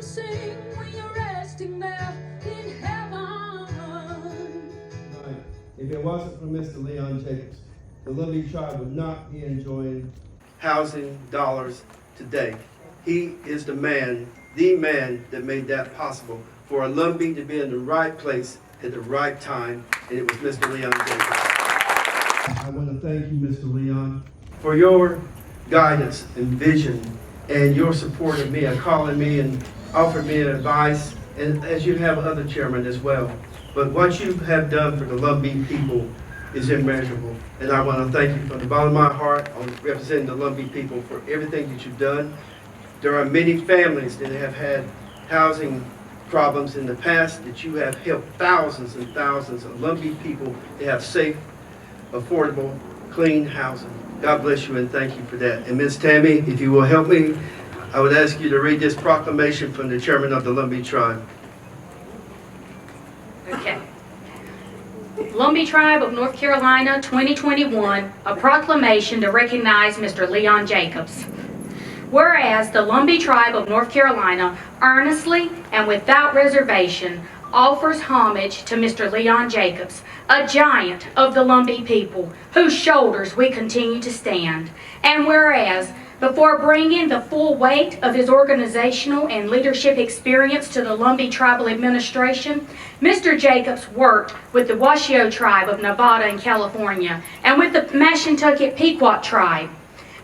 sing when you're resting there in heaven. Right. If it wasn't for Mr. Leon Jacobs, the Lumbee tribe would not be enjoying housing dollars today. He is the man that made that possible for a Lumbee to be in the right place at the right time, and it was Mr. Leon Jacobs. I want to thank you, Mr. Leon, for your guidance and vision and your support of me and calling me and offering me advice, and as you have other chairmen as well. But what you have done for the Lumbee people is immeasurable, and I want to thank you from the bottom of my heart on representing the Lumbee people for everything that you've done. There are many families that have had housing problems in the past that you have helped thousands and thousands of Lumbee people to have safe, affordable, clean housing. God bless you and thank you for that. And Ms. Tammy, if you will help me, I would ask you to read this proclamation from the chairman of the Lumbee tribe. Okay. Lumbee Tribe of North Carolina 2021, a proclamation to recognize Mr. Leon Jacobs. Whereas the Lumbee Tribe of North Carolina earnestly and without reservation offers homage to Mr. Leon Jacobs, a giant of the Lumbee people, whose shoulders we continue to stand. And whereas, before bringing the full weight of his organizational and leadership experience to the Lumbee Tribal Administration, Mr. Jacobs worked with the Washoe Tribe of Nevada and California, and with the Mashantucket Pequot Tribe.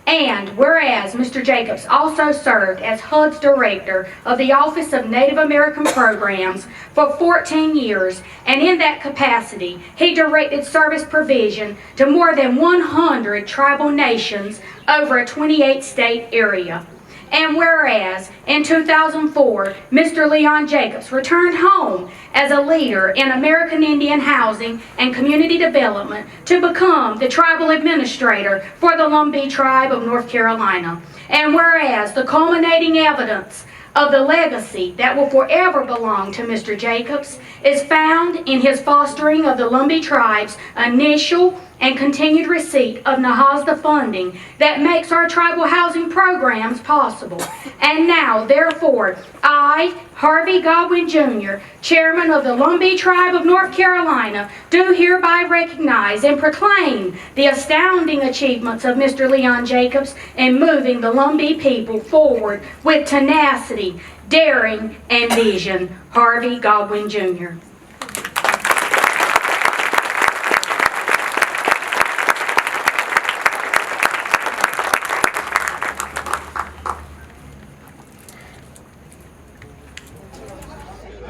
And whereas Mr. Jacobs also served as HUD's Director of the Office of Native American Programs for 14 years, and in that capacity, he directed service provision to more than 100 tribal nations over a 28-state area. And whereas in 2004, Mr. Leon Jacobs returned home as a leader in American Indian housing and community development to become the tribal administrator for the Lumbee Tribe of North Carolina. And whereas the culminating evidence of the legacy that will forever belong to Mr. Jacobs is found in his fostering of the Lumbee tribe's initial and continued receipt of NAHASDA funding that makes our tribal housing programs possible. And now, therefore, I, Harvey Godwin Jr., Chairman of the Lumbee Tribe of North Carolina, do hereby recognize and proclaim the astounding achievements of Mr. Leon Jacobs in moving the Lumbee people forward with tenacity, daring, and vision. Harvey Godwin Jr.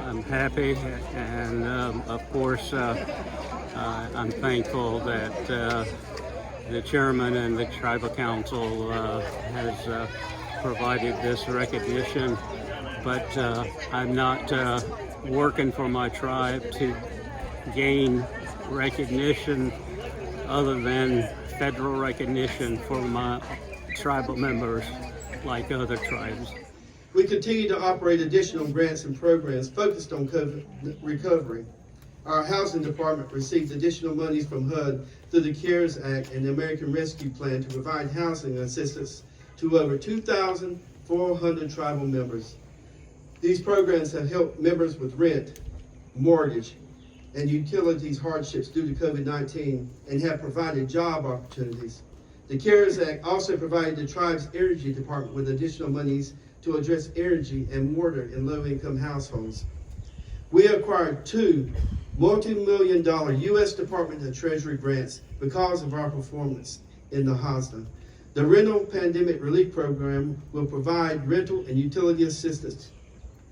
I'm happy, and of course I'm thankful that the chairman and the tribal council has provided this recognition, but I'm not working for my tribe to gain recognition other than federal recognition for my tribal members like other tribes. We continue to operate additional grants and programs focused on COVID recovery. Our housing department received additional monies from HUD through the CARES Act and the American Rescue Plan to provide housing assistance to over 2,400 tribal members. These programs have helped members with rent, mortgage, and utilities hardships due to COVID-19 and have provided job opportunities. The CARES Act also provided the tribe's energy department with additional monies to address energy and water in low-income households. We acquired 2 multi-million-dollar U.S. Department of Treasury grants because of our performance in the NAHASDA. The Rental Pandemic Relief Program will provide rental and utility assistance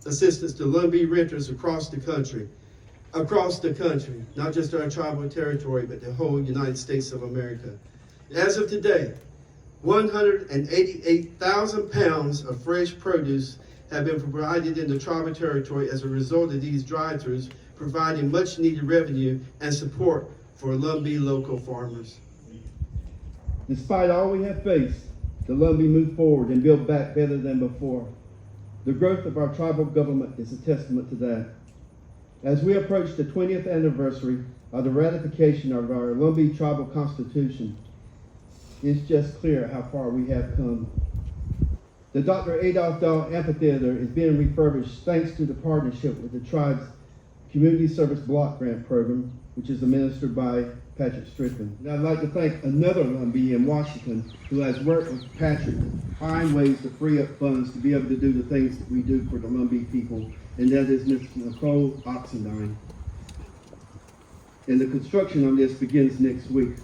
to Lumbee renters across the country, not just our tribal territory, but the whole United States of America. As of today, 188,000 pounds of fresh produce have been provided in the tribal territory as a result of these drive-thrus, providing much needed revenue and support for Lumbee local farmers. Despite all we have faced, the Lumbee moved forward and built back better than before. The growth of our tribal government is a testament to that. As we approach the 20th anniversary of the ratification of our Lumbee Tribal Constitution, it's just clear how far we have come. The Dr. Adolph Dial Amphitheater is being refurbished thanks to the partnership with the tribe's Community Service Block Grant Program, which is administered by Patrick Strickland. And I'd like to thank another Lumbee in Washington who has worked with Patrick to find ways to free up funds to be able to do the things that we do for the Lumbee people, and that is Ms. Nicole Oxendine. And the construction on this begins next week.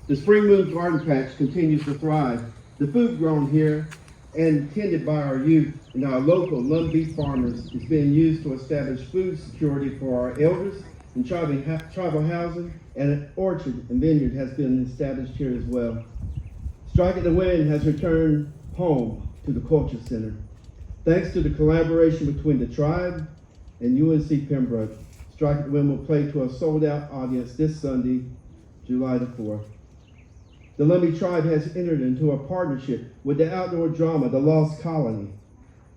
The Spring Moon Garden Patch continues to thrive. The food grown here and tended by our youth and our local Lumbee farmers is being used to establish food security for our elders, and tribal housing and an orchard and vineyard has been established here as well. Strike at the Wind has returned home to the Culture Center. Thanks to the collaboration between the tribe and UNC Pembroke, Strike at the Wind will play to a sold-out audience this Sunday, July the 4th. The Lumbee tribe has entered into a partnership with the outdoor drama, The Lost Colony.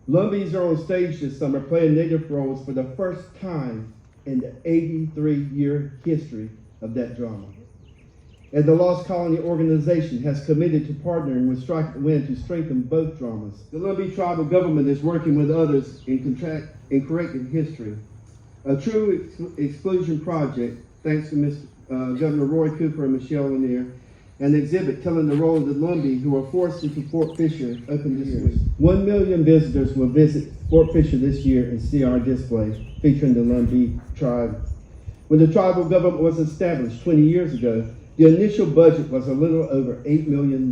Lumbees are on stage this summer playing native roles for the first time in the 83-year history of that drama. And the Lost Colony organization has committed to partnering with Strike at the Wind to strengthen both dramas. The Lumbee Tribal Government is working with others in correcting history. A true exclusion project, thanks to Governor Roy Cooper and Michelle Lanier, an exhibit telling the role of the Lumbee who were forced into Fort Fisher opened this week. 1 million visitors will visit Fort Fisher this year and see our display featuring the Lumbee tribe. When the tribal government was established 20 years ago, the initial budget was a little over $8 million,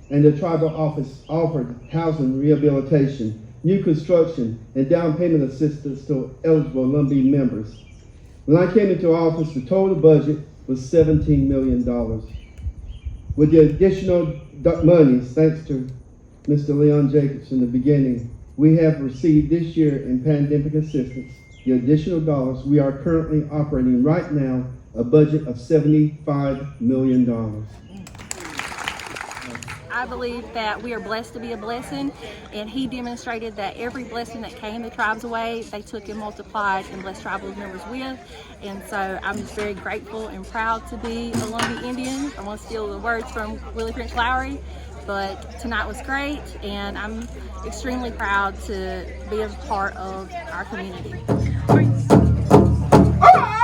and the tribal office offered housing rehabilitation, new construction, and down payment assistance to eligible Lumbee members. When I came into office, the total budget was $17 million. With the additional monies, thanks to Mr. Leon Jacobs in the beginning, we have received this year in pandemic assistance, the additional dollars, we are currently operating right now a budget of $75 million. I believe that we are blessed to be a blessing, and he demonstrated that every blessing that came the tribe's way, they took and multiplied and blessed tribal members with. And so I'm just very grateful and proud to be a Lumbee Indian. I want to steal the words from Willie Prince Lowry, but tonight was great, and I'm extremely proud to be a part of our community. All right.